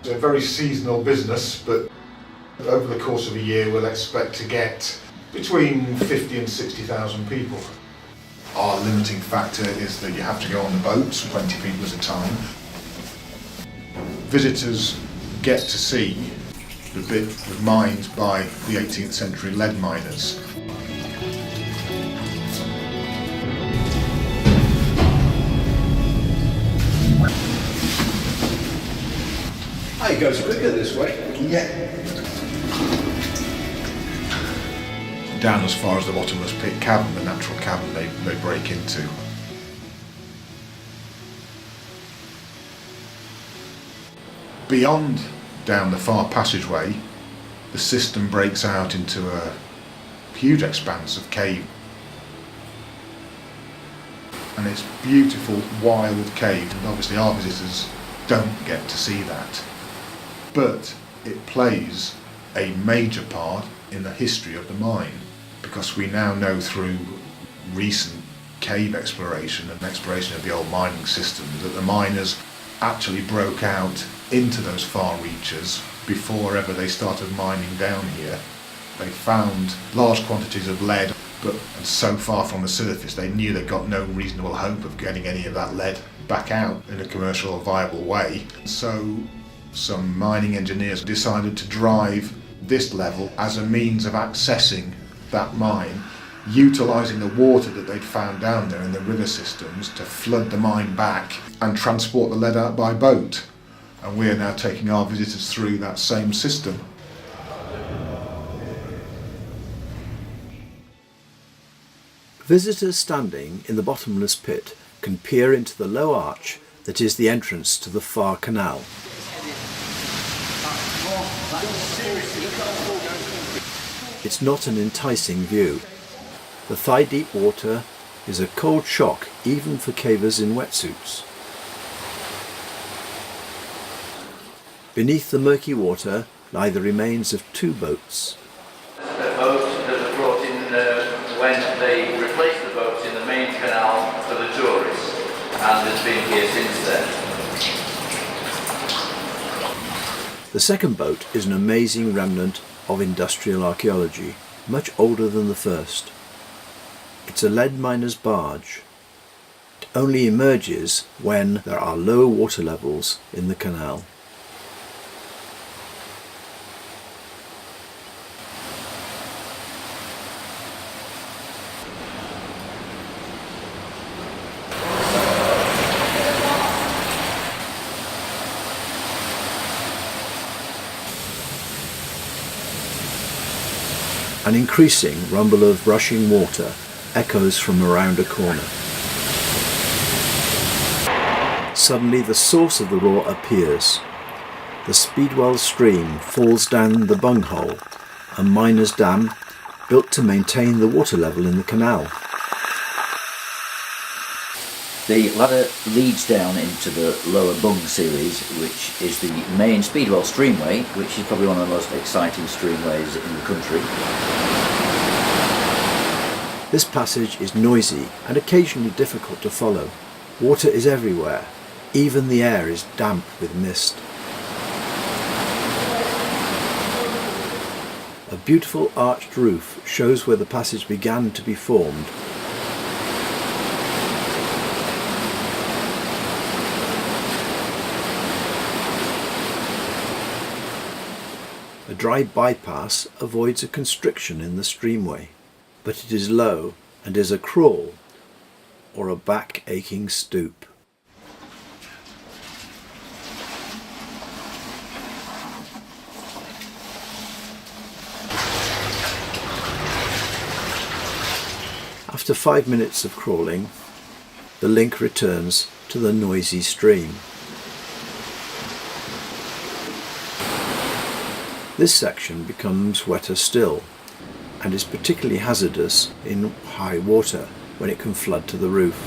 It's a very seasonal business, but over the course of a year we'll expect to get between 50 and 60,000 people. Our limiting factor is that you have to go on the boats, 20 people at a time. Visitors get to see the bit was mined by the 18th century lead miners. Oh, it goes quicker this way. Yeah. Down as far as the Bottomless Pit cavern, the natural cavern they break into. Beyond down the far passageway, the system breaks out into a huge expanse of cave. And it's beautiful, wild cave, and obviously our visitors don't get to see that. But it plays a major part in the history of the mine, because we now know through recent cave exploration and exploration of the old mining systems that the miners actually broke out into those far reaches before ever they started mining down here. They found large quantities of lead, but so far from the surface they knew they got no reasonable hope of getting any of that lead back out in a commercial or viable way. So some mining engineers decided to drive this level as a means of accessing that mine, utilising the water that they'd found down there in the river systems to flood the mine back and transport the lead out by boat. And we are now taking our visitors through that same system. Visitors standing in the bottomless pit can peer into the low arch that is the entrance to the far canal. It's not an enticing view. The thigh-deep water is a cold shock even for cavers in wetsuits. Beneath the murky water lie the remains of two boats. The boats that were brought in when they replaced the boats in the main canal for the tourists, and has been here since then. The second boat is an amazing remnant of industrial archaeology, much older than the first. It's a lead miner's barge. It only emerges when there are low water levels in the canal. An increasing rumble of rushing water echoes from around a corner. Suddenly the source of the roar appears. The Speedwell stream falls down the bunghole, a miner's dam built to maintain the water level in the canal. The ladder leads down into the lower bung series, which is the main Speedwell streamway, which is probably one of the most exciting streamways in the country. This passage is noisy and occasionally difficult to follow. Water is everywhere. Even the air is damp with mist. A beautiful arched roof shows where the passage began to be formed. A dry bypass avoids a constriction in the streamway, but it is low and is a crawl or a back-aching stoop. After 5 minutes of crawling, the link returns to the noisy stream. This section becomes wetter still and is particularly hazardous in high water when it can flood to the roof.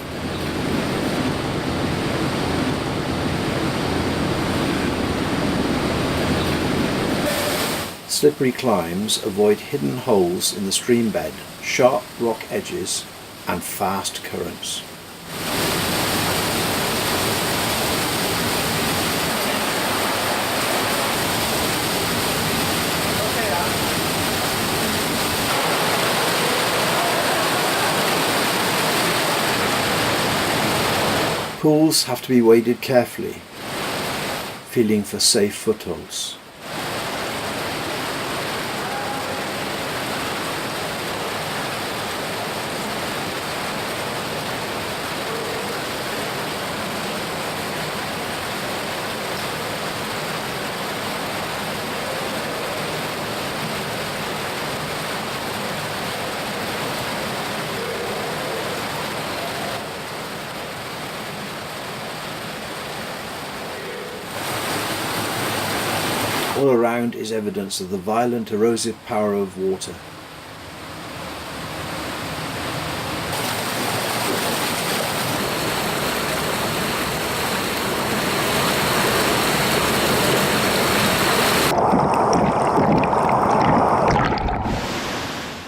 Slippery climbs avoid hidden holes in the stream bed, sharp rock edges and fast currents. Pools have to be waded carefully, feeling for safe footholds. All around is evidence of the violent erosive power of water.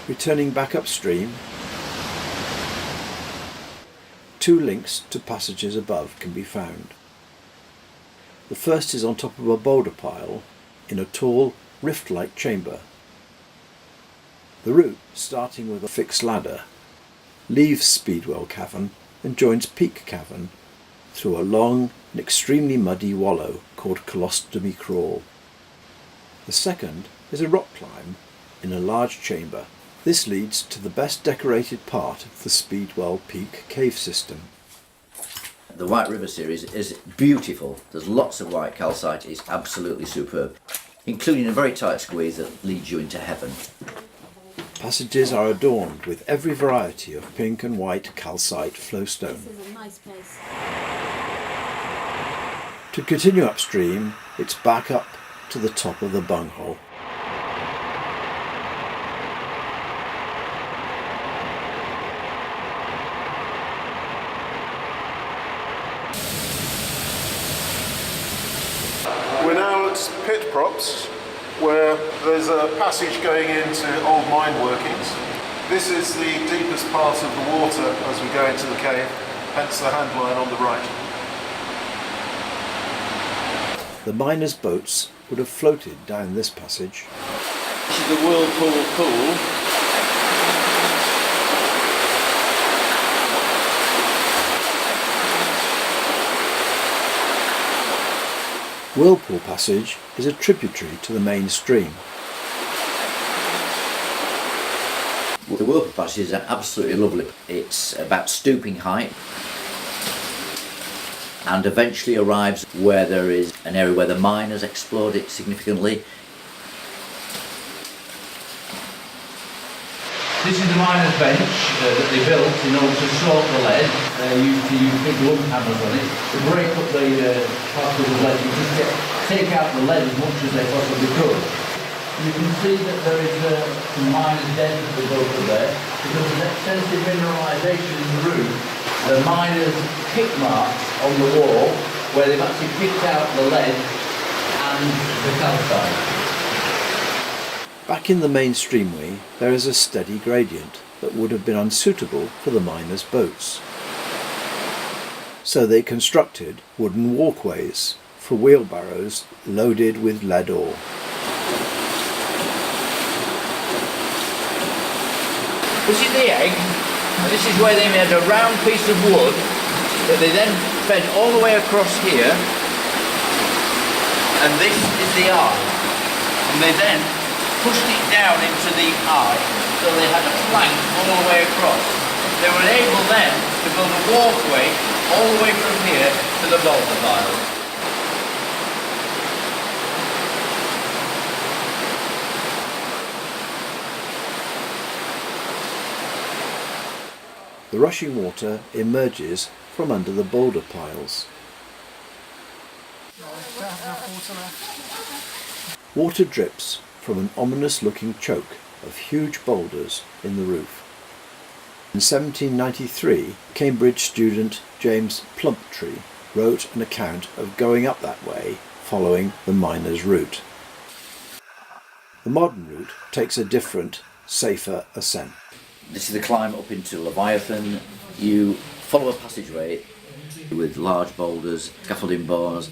Returning back upstream, 2 links to passages above can be found. The first is on top of a boulder pile in a tall, rift-like chamber. The route, starting with a fixed ladder, leaves Speedwell Cavern and joins Peak Cavern through a long and extremely muddy wallow called Colostomy Crawl. The second is a rock climb in a large chamber. This leads to the best decorated part of the Speedwell Peak cave system. The White River series is beautiful. There's lots of white calcite. It's absolutely superb, including a very tight squeeze that leads you into heaven. Passages are adorned with every variety of pink and white calcite flowstone. This is a nice place. To continue upstream, it's back up to the top of the bunghole. We're now at pit props, where there's a passage going into old mine workings. This is the deepest part of the water as we go into the cave, hence the hand line on the right. The miners' boats would have floated down this passage. This is the Whirlpool Pool. Whirlpool Passage is a tributary to the main stream. The Whirlpool Passage is absolutely lovely. It's about stooping height and eventually arrives where there is an area where the miners explored it significantly. This is the miner's bench that they built in order to sort the lead. They used to use big lump hammers on it to break up the particles of lead and just take out the lead as much as they possibly could. You can see that there is some miner's den that they built up there because there's extensive mineralisation in the roof. The miners' pick marks on the wall where they've actually picked out the lead and the calcite. Back in the main streamway, there is a steady gradient that would have been unsuitable for the miners' boats. So they constructed wooden walkways for wheelbarrows loaded with lead ore. This is the egg, and this is where they made a round piece of wood that they then fed all the way across here, and this is the eye. And they then pushed it down into the eye, so they had a plank all the way across. They were able then to build a walkway all the way from here to the boulder pile. The rushing water emerges from under the boulder piles. Water drips from an ominous-looking choke of huge boulders in the roof. In 1793, Cambridge student James Plumptree wrote an account of going up that way following the miners' route. The modern route takes a different, safer ascent. This is the climb up into Leviathan. You follow a passageway with large boulders, scaffolding bars,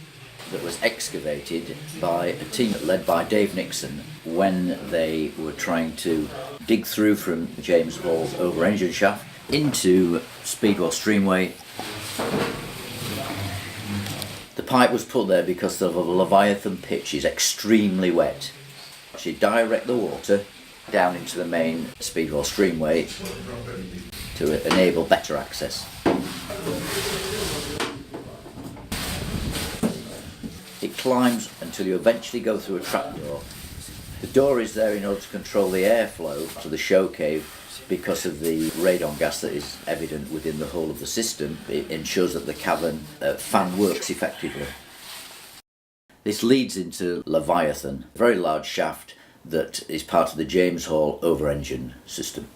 that was excavated by a team led by Dave Nixon when they were trying to dig through from James Hall's over engine shaft into Speedwell Streamway. pipe was put there because the Leviathan pitch is extremely wet. You direct the water down into the main Speedwell streamway to enable better access. It climbs until you eventually go through a trapdoor. The door is there in order to control the airflow to the Showcave. Because of the radon gas that is evident within the whole of the system, it ensures that the cavern fan works effectively. This leads into Leviathan, a very large shaft that is part of the James Hall over-engine system.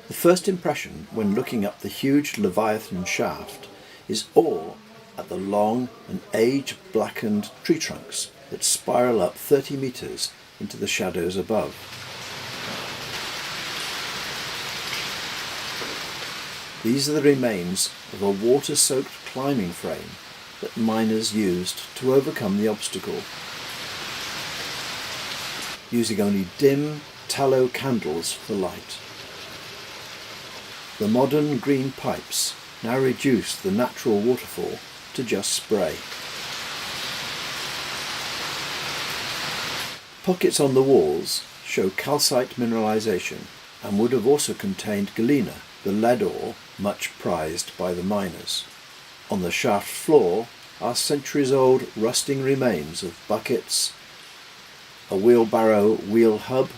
The first impression when looking up the huge Leviathan shaft is awe at the long and age-blackened tree trunks that spiral up 30 metres into the shadows above. These are the remains of a water-soaked climbing frame that miners used to overcome the obstacle. Using only dim tallow candles for light. The modern green pipes now reduce the natural waterfall to just spray. Pockets on the walls show calcite mineralisation and would have also contained galena, the lead ore much prized by the miners. On the shaft floor are centuries-old rusting remains of buckets, a wheelbarrow wheel hub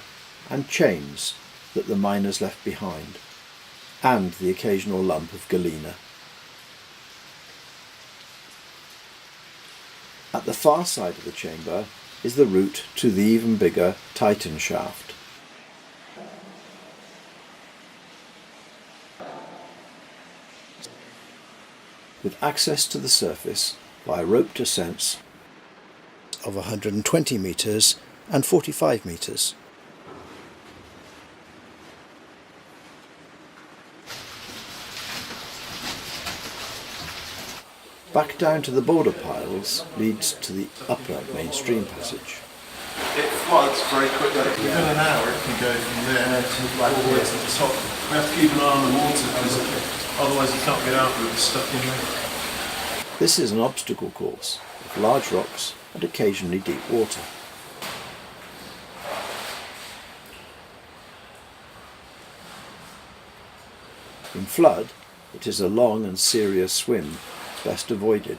and chains that the miners left behind, and the occasional lump of galena. At the far side of the chamber is the route to the even bigger Titan shaft. With access to the surface via rope descents of 120 metres and 45 metres. Back down to the boulder piles leads to the upper mainstream passage. It floods very quickly. Within an hour it can go from there to all the way to the top. We have to keep an eye on the water because otherwise you can't get out with it stuck in there. This is an obstacle course with large rocks and occasionally deep water. In flood, it is a long and serious swim, best avoided.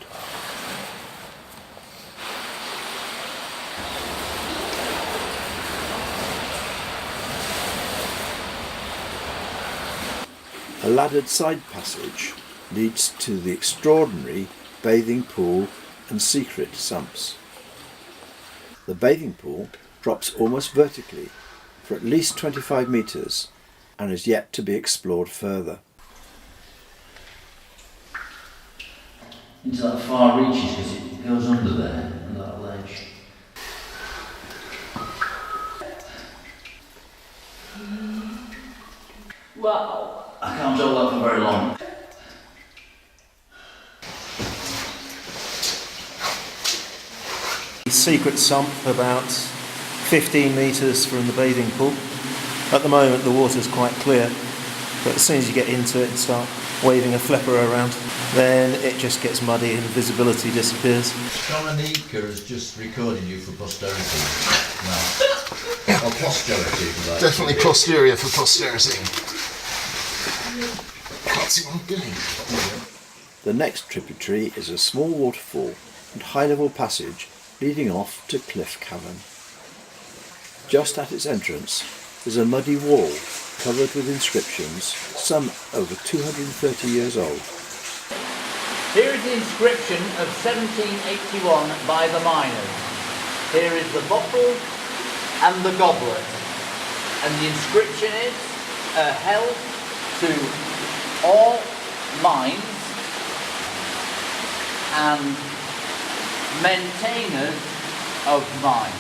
A laddered side passage leads to the extraordinary bathing pool and secret sumps. The bathing pool drops almost vertically for at least 25 metres and is yet to be explored further. Into that far reaches because it goes under there, under that ledge. Wow! I can't hold that for very long. Secret sump about 15 metres from the bathing pool. At the moment the water's quite clear, but as soon as you get into it and start waving a flipper around, then it just gets muddy and visibility disappears. Dominica is just recording you for posterity. No. Or posterity, if you like. Definitely posterior for posterity. Can't see what I'm doing. The next tributary is a small waterfall and high-level passage leading off to Cliff Cavern. Just at its entrance is a muddy wall covered with inscriptions, some over 230 years old. Here is the inscription of 1781 by the miners. Here is the bottle and the goblet. And the inscription is held to all mines and maintainers of mines.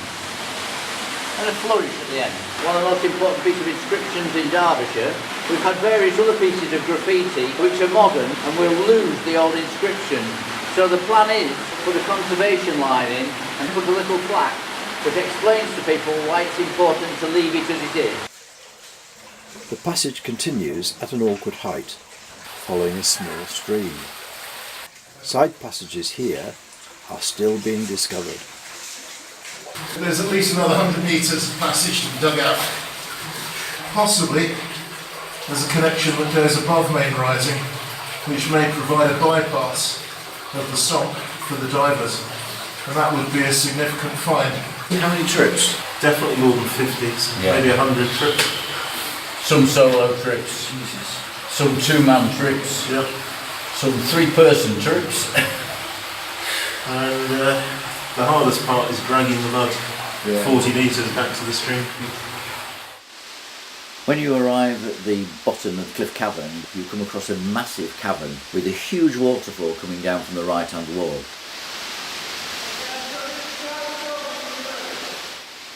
And a flourish at the end. One of the most important pieces of inscriptions in Derbyshire. We've had various other pieces of graffiti which are modern and will lose the old inscription. So the plan is to put a conservation line in and put a little plaque which explains to people why it's important to leave it as it is. The passage continues at an awkward height, following a small stream. Side passages here are still being discovered. There's at least another 100 metres of passage to be dug out. Possibly there's a connection that goes above main rising, which may provide a bypass of the sump for the divers, and that would be a significant find. How many trips? Definitely more than 50, maybe 100 trips. Some solo trips, some two-man trips, Yep. some three-person trips. And the hardest part is dragging the mud 40 metres back to the stream. When you arrive at the bottom of Cliff Cavern, you come across a massive cavern with a huge waterfall coming down from the right-hand wall.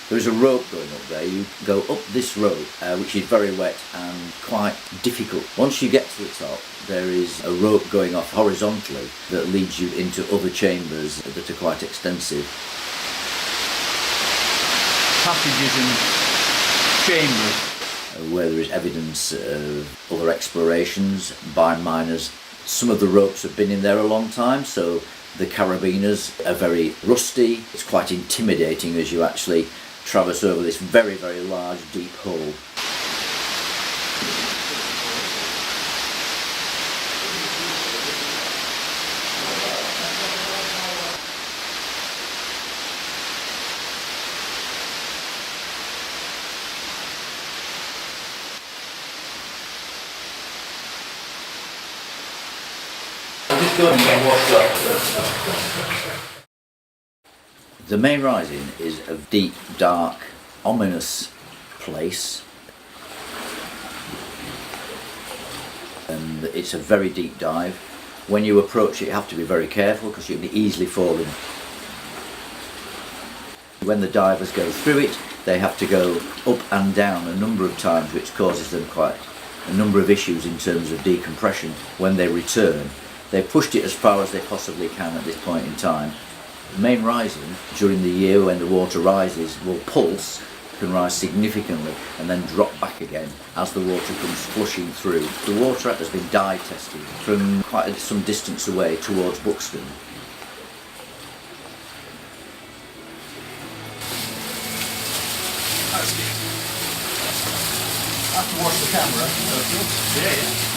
There is a rope going up there. You go up this rope, which is very wet and quite difficult. Once you get to the top, there is a rope going off horizontally that leads you into other chambers that are quite extensive. Passages and chambers where there is evidence of other explorations by miners. Some of the ropes have been in there a long time, so the carabiners are very rusty. It's quite intimidating as you actually traverse over this very, very large, deep hole. The main rising is a deep, dark, ominous place, and it's a very deep dive. When you approach it, you have to be very careful because you can easily fall in. When the divers go through it, they have to go up and down a number of times, which causes them quite a number of issues in terms of decompression. When they return, they've pushed it as far as they possibly can at this point in time. The main rising during the year when the water rises will pulse, can rise significantly and then drop back again as the water comes flushing through. The water has been dive tested from quite some distance away towards Buxton. That's good. I have to watch the camera. Yeah.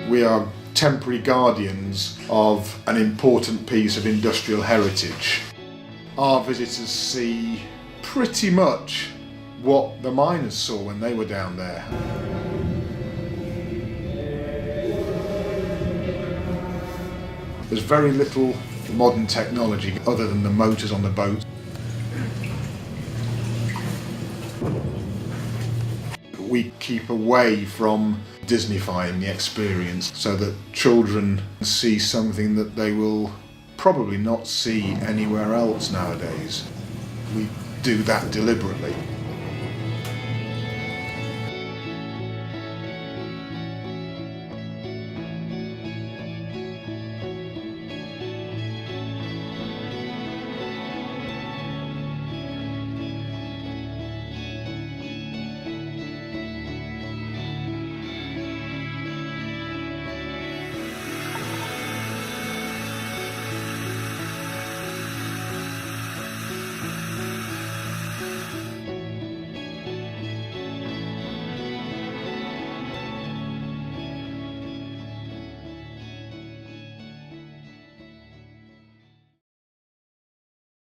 We are temporary guardians of an important piece of industrial heritage. Our visitors see pretty much what the miners saw when they were down there. There's very little modern technology other than the motors on the boat. We keep away from Disneyfying the experience so that children see something that they will probably not see anywhere else nowadays. We do that deliberately.